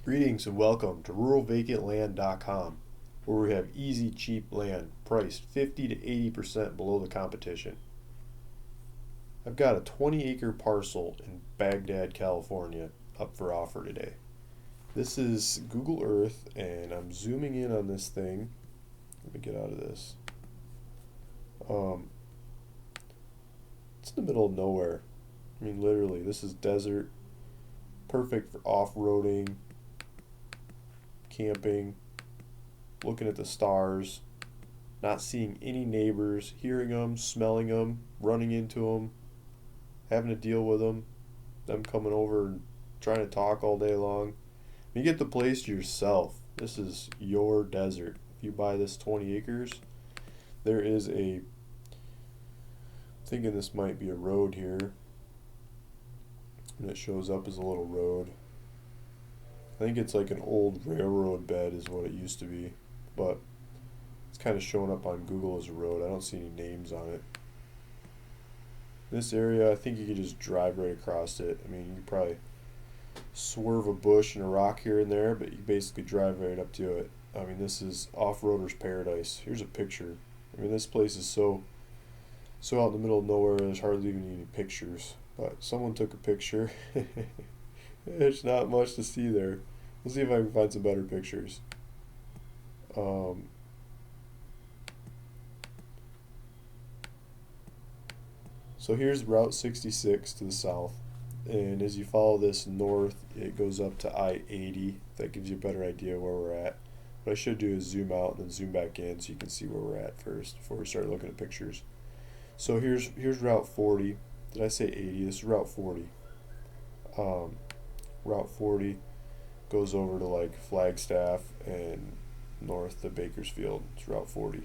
Greetings and welcome to ruralvacantland.com, where we have easy, cheap land priced 50 to 80% below the competition. I've got a 20-acre parcel in Baghdad, California up for offer today. This is Google Earth, and I'm zooming in on this thing. Let me get out of this. It's in the middle of nowhere. I mean, literally, this is desert, perfect for off-roading, camping, looking at the stars, not seeing any neighbors, hearing them, smelling them, running into them, having to deal with them coming over and trying to talk all day long. You get the place to yourself. This is your desert. If you buy this 20 acres, there is I'm thinking this might be a road here, and it shows up as a little road. I think it's like an old railroad bed is what it used to be, but it's kind of showing up on Google as a road. I don't see any names on it. This area, I think you can just drive right across it. I mean, you can probably swerve a bush and a rock here and there, but you basically drive right up to it. I mean, this is off-roader's paradise. Here's a picture. I mean, this place is so out in the middle of nowhere, there's hardly even any pictures. But someone took a picture. There's not much to see there. We'll see if I can find some better pictures. So here's Route 66 to the south. And as you follow this north, it goes up to I-80. That gives you a better idea where we're at. What I should do is zoom out and then zoom back in so you can see where we're at first before we start looking at pictures. So here's Route 40. Did I say 80? This is Route 40. Route 40 goes over to like Flagstaff and north to Bakersfield. It's Route 40.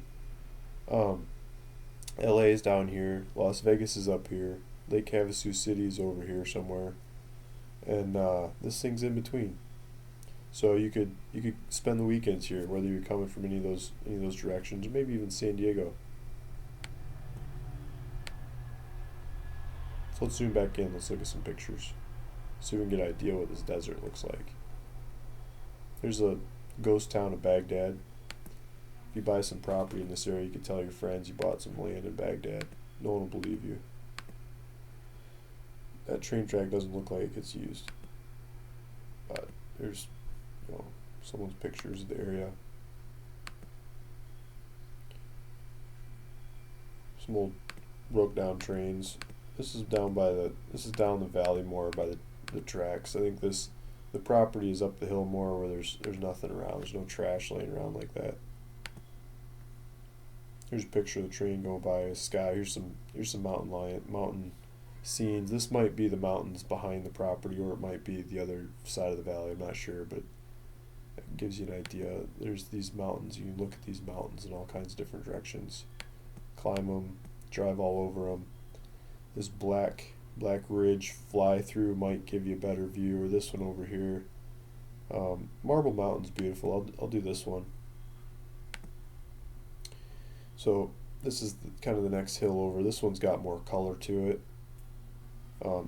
LA is down here. Las Vegas is up here. Lake Havasu City is over here somewhere. And this thing's in between. So you could spend the weekends here, whether you're coming from any of those directions, or maybe even San Diego. So let's zoom back in. Let's look at some pictures. So we can get an idea what this desert looks like. There's a ghost town of Baghdad. If you buy some property in this area, you can tell your friends you bought some land in Baghdad. No one will believe you. That train track doesn't look like it's used. But there's, someone's pictures of the area. Some old broke down trains. This is down the valley more by the tracks. I think the property is up the hill more where there's nothing around. There's no trash laying around like that. Here's a picture of the train going by a sky. Here's some mountain scenes. This might be the mountains behind the property, or it might be the other side of the valley. I'm not sure, but it gives you an idea. There's these mountains. You can look at these mountains in all kinds of different directions. Climb them, drive all over them. This black ridge fly through might give you a better view, or this one over here. Marble Mountain's beautiful. I'll do this one. So this is kind of the next hill over. This one's got more color to it.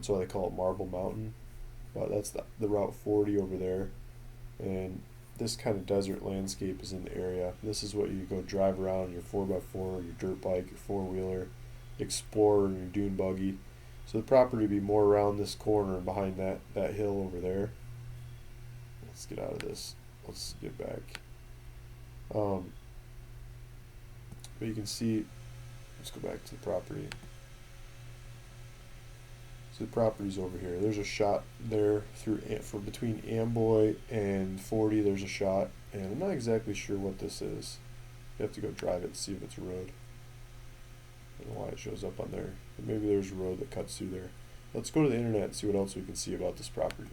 So they call it Marble Mountain. That's the Route 40 over there. And this kind of desert landscape is in the area. This is what you go drive around your 4x4, your dirt bike, your four-wheeler, Explorer, and your dune buggy. So the property would be more around this corner and behind that hill over there. Let's get out of this. Let's get back. But you can see, let's go back to the property. So the property's over here. There's a shot there from between Amboy and 40. There's a shot, and I'm not exactly sure what this is. You have to go drive it and see if it's a road. I don't know why it shows up on there. But maybe there's a road that cuts through there. Let's go to the internet and see what else we can see about this property.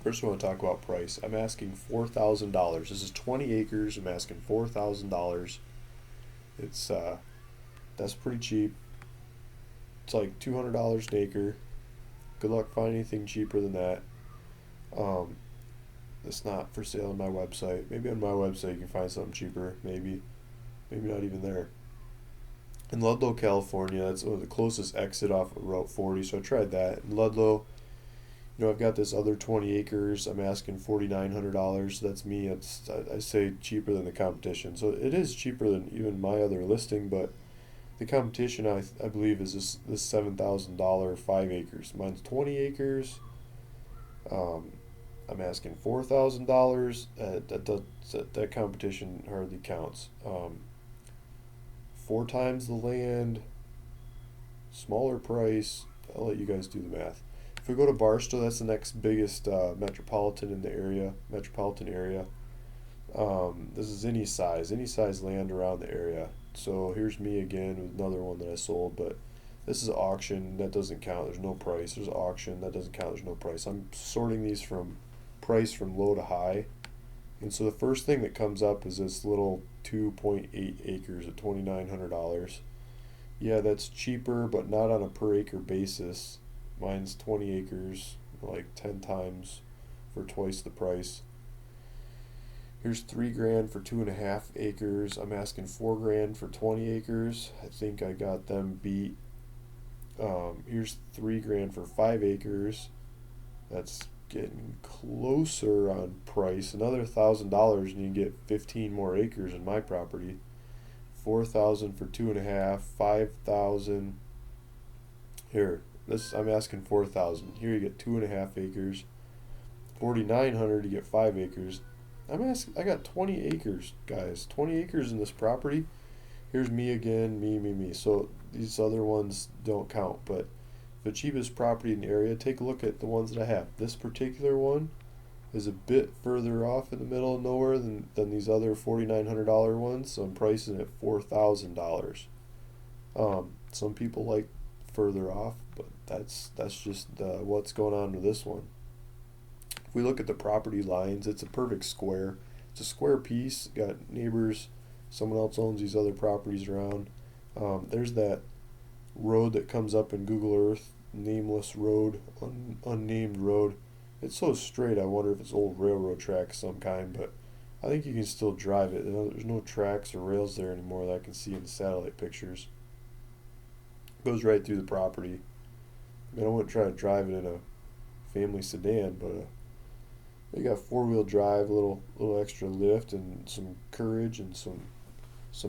First, I want to talk about price. I'm asking $4,000. This is 20 acres. I'm asking $4,000. It's that's pretty cheap. It's like $200 an acre. Good luck finding anything cheaper than that. It's not for sale on my website. Maybe on my website you can find something cheaper. Maybe not even there. In Ludlow, California, that's the closest exit off of Route 40, so I tried that. In Ludlow, I've got this other 20 acres. I'm asking $4,900. That's me. I say cheaper than the competition. So it is cheaper than even my other listing, but the competition I believe is this $7,000 5 acres. Mine's 20 acres. Um, I'm asking $4,000. That competition hardly counts. Four times the land, smaller price. I'll let you guys do the math. If we go to Barstow, that's the next biggest metropolitan area. This is any size land around the area. So here's me again with another one that I sold, but this is auction. That doesn't count. There's no price. There's auction. That doesn't count. There's no price. I'm sorting these from price from low to high. And so the first thing that comes up is this little 2.8 acres at $2,900. Yeah, that's cheaper, but not on a per acre basis. Mine's 20 acres, like 10 times for twice the price. Here's 3 grand for 2.5 acres. I'm asking 4 grand for 20 acres. I think I got them beat. Here's 3 grand for 5 acres. That's getting closer on price. Another $1,000 and you can get 15 more acres in my property. 4,000 for 2.5, 5,000. Here, this I'm asking 4,000. Here you get 2.5 acres. 4,900 to get 5 acres. I got 20 acres, guys. 20 acres in this property. Here's me again, me. So these other ones don't count, but the cheapest property in the area, take a look at the ones that I have. This particular one is a bit further off in the middle of nowhere than these other $4,900 ones, so I'm pricing it at $4,000. Some people like further off, but that's just what's going on with this one. If we look at the property lines, it's a perfect square. It's a square piece. Got neighbors. Someone else owns these other properties around. There's that road that comes up in Google Earth, nameless road, unnamed road. It's so straight. I wonder if it's old railroad tracks of some kind, but I think you can still drive it. There's no tracks or rails there anymore that I can see in the satellite pictures. It goes right through the property. I mean, I wouldn't try to drive it in a family sedan, but they got 4-wheel drive, a little extra lift, and some courage and some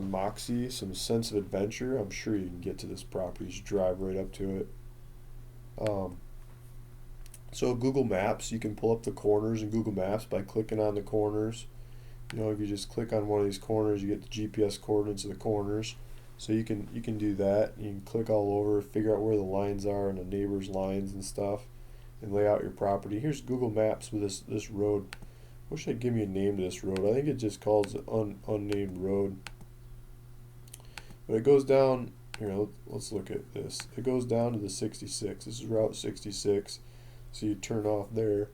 moxie, some sense of adventure. I'm sure you can get to this property. Just drive right up to it. Um, so Google Maps, you can pull up the corners in Google Maps by clicking on the corners. If you just click on one of these corners, you get the GPS coordinates of the corners. So you can do that. You can click all over, figure out where the lines are and the neighbors' lines and stuff, and lay out your property. Here's Google Maps with this road. Wish I'd give me a name to this road. I think it just calls it unnamed road. But it goes down here. Let's look at this. It goes down to the 66. This is Route 66. So you turn off there,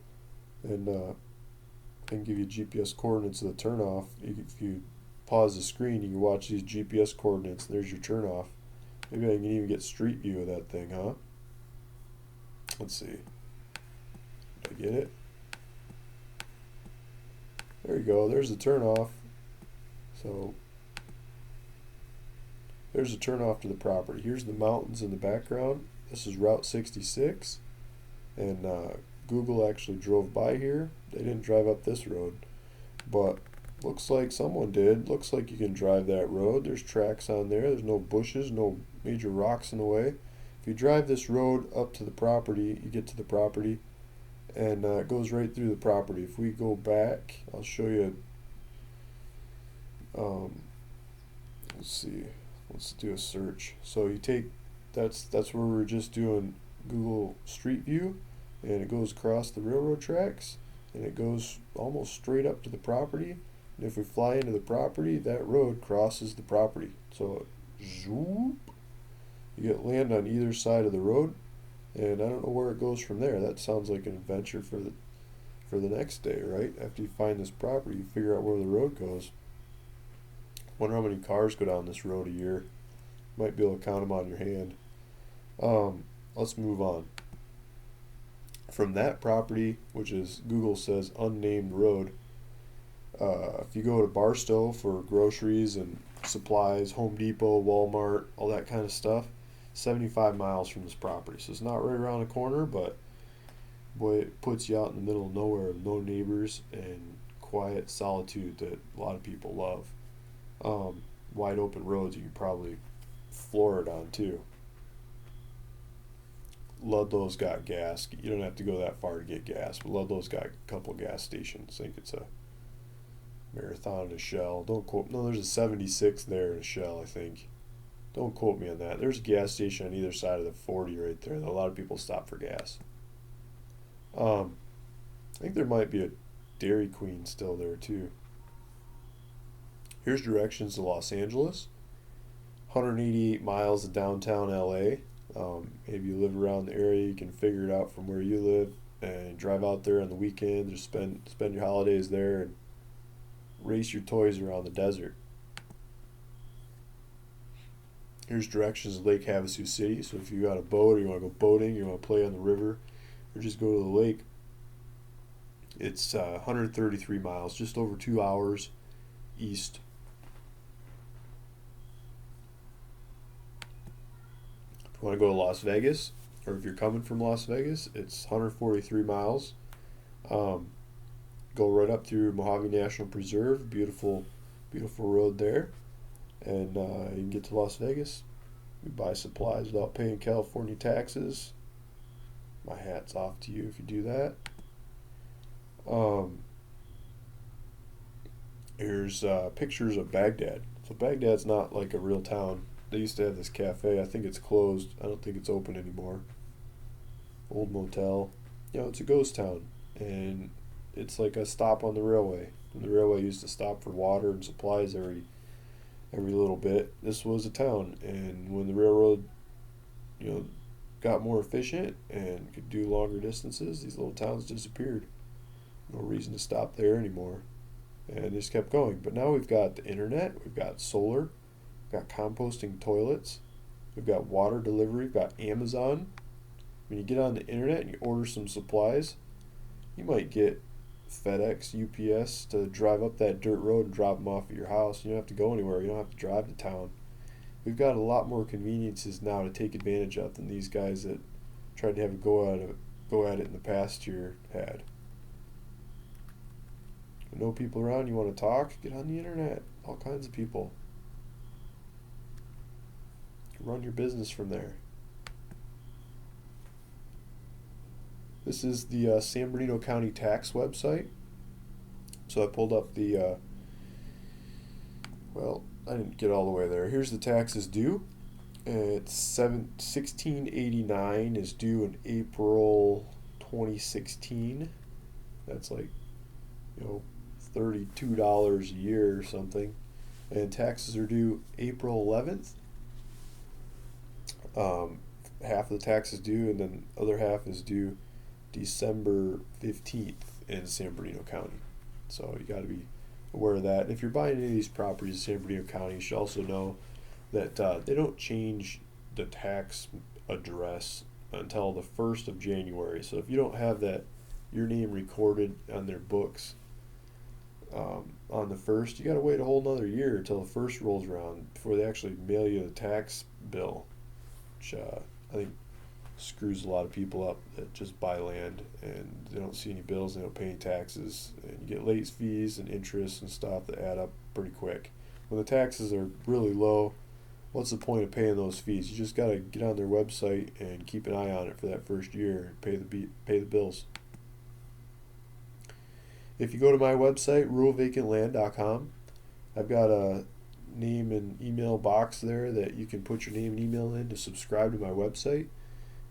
and give you GPS coordinates of the turnoff. If you pause the screen, you can watch these GPS coordinates. There's your turnoff. Maybe I can even get street view of that thing, huh? Let's see. Did I get it? There you go. There's the turnoff. So there's the turnoff to the property. Here's the mountains in the background. This is Route 66, and Google actually drove by here. They didn't drive up this road, but looks like someone did. Looks like you can drive that road. There's tracks on there. There's no bushes, no major rocks in the way. If you drive this road up to the property, you get to the property, and it goes right through the property. If we go back, I'll show you. Let's see. Let's do a search. So you take that's where we were just doing Google Street View, and it goes across the railroad tracks, and it goes almost straight up to the property. And if we fly into the property, that road crosses the property. So zoop, you get land on either side of the road, and I don't know where it goes from there. That sounds like an adventure for the next day, right? After you find this property, you figure out where the road goes. Wonder how many cars go down this road a year. Might be able to count them on your hand. Let's move on. From that property, which is Google says unnamed road, if you go to Barstow for groceries and supplies, Home Depot, Walmart, all that kind of stuff, 75 miles from this property. So it's not right around the corner, but Boy, it puts you out in the middle of nowhere with no neighbors and quiet solitude that a lot of people love. Wide open roads, you can probably floor it on too. Ludlow's got gas. You don't have to go that far to get gas, but Ludlow's got a couple gas stations. I think it's a Marathon and a Shell. Don't quote. No, there's a 76 there and a Shell, I think. Don't quote me on that. There's a gas station on either side of the 40 right there that a lot of people stop for gas. I think there might be a Dairy Queen still there too. Here's directions to Los Angeles. 188 miles of downtown LA. Maybe you live around the area, you can figure it out from where you live and drive out there on the weekend. Just spend your holidays there and race your toys around the desert. Here's directions to Lake Havasu City. So if you got a boat or you want to go boating, you want to play on the river, or just go to the lake, it's 133 miles, just over 2 hours east. If you want to go to Las Vegas, or if you're coming from Las Vegas, it's 143 miles. Um, Go right up through Mojave National Preserve, beautiful, beautiful road there, and you can get to Las Vegas. You buy supplies without paying California taxes. My hat's off to you if you do that. Um, Here's pictures of Baghdad. So Baghdad's not like a real town. They used to have this cafe. I think it's closed. I don't think it's open anymore. Old motel. It's a ghost town, and it's like a stop on the railway. And the railway used to stop for water and supplies every little bit. This was a town, and when the railroad, you know, got more efficient and could do longer distances, these little towns disappeared. No reason to stop there anymore, and it just kept going. But now we've got the internet, we've got solar, we've got composting toilets, we've got water delivery, we've got Amazon. When you get on the internet and you order some supplies, you might get FedEx, UPS to drive up that dirt road and drop them off at your house. You don't have to go anywhere. You don't have to drive to town. We've got a lot more conveniences now to take advantage of than these guys that tried to have a go at it in the past year had. No people around, you want to talk? Get on the internet. All kinds of people. Run your business from there. This is the San Bernardino County Tax website. So I pulled up the, I didn't get all the way there. Here's the taxes due. It's 1689 is due in April 2016. That's like, $32 a year or something. And taxes are due April 11th. Half of the tax is due, and then the other half is due December 15th in San Bernardino County. So you got to be aware of that. And if you're buying any of these properties in San Bernardino County, you should also know that they don't change the tax address until the 1st of January. So if you don't have your name recorded on their books on the 1st, you got to wait a whole nother year until the 1st rolls around before they actually mail you the tax bill, which I think screws a lot of people up that just buy land and they don't see any bills, they don't pay any taxes, and you get late fees and interest and stuff that add up pretty quick. When the taxes are really low, what's the point of paying those fees? You just got to get on their website and keep an eye on it for that first year and pay the bills. If you go to my website, ruralvacantland.com, I've got a name and email box there that you can put your name and email in to subscribe to my website.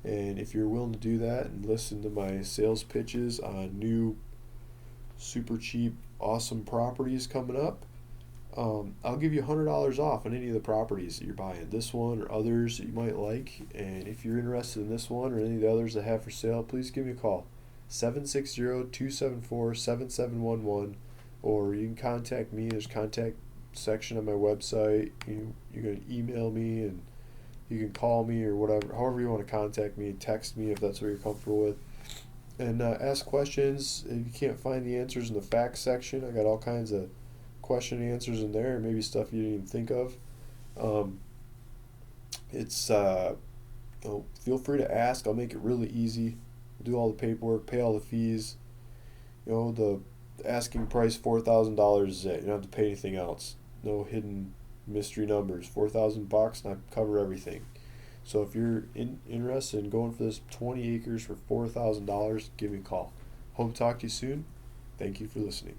And if you're willing to do that and listen to my sales pitches on new, super cheap, awesome properties coming up, I'll give you $100 off on any of the properties that you're buying, this one or others that you might like. And if you're interested in this one or any of the others I have for sale, please give me a call, 760-274-7711, or you can contact me. There's a contact section on my website. You can email me, and you can call me or whatever, however you want to contact me. Text me if that's what you're comfortable with, and ask questions. If you can't find the answers in the facts section, I got all kinds of question and answers in there, maybe stuff you didn't even think of. It's feel free to ask. I'll make it really easy do all the paperwork, pay all the fees. You know, the asking price $4,000 is it. You don't have to pay anything else. No hidden mystery numbers. $4,000 and I cover everything. So if you're interested in going for this 20 acres for $4,000, give me a call. Hope to talk to you soon. Thank you for listening.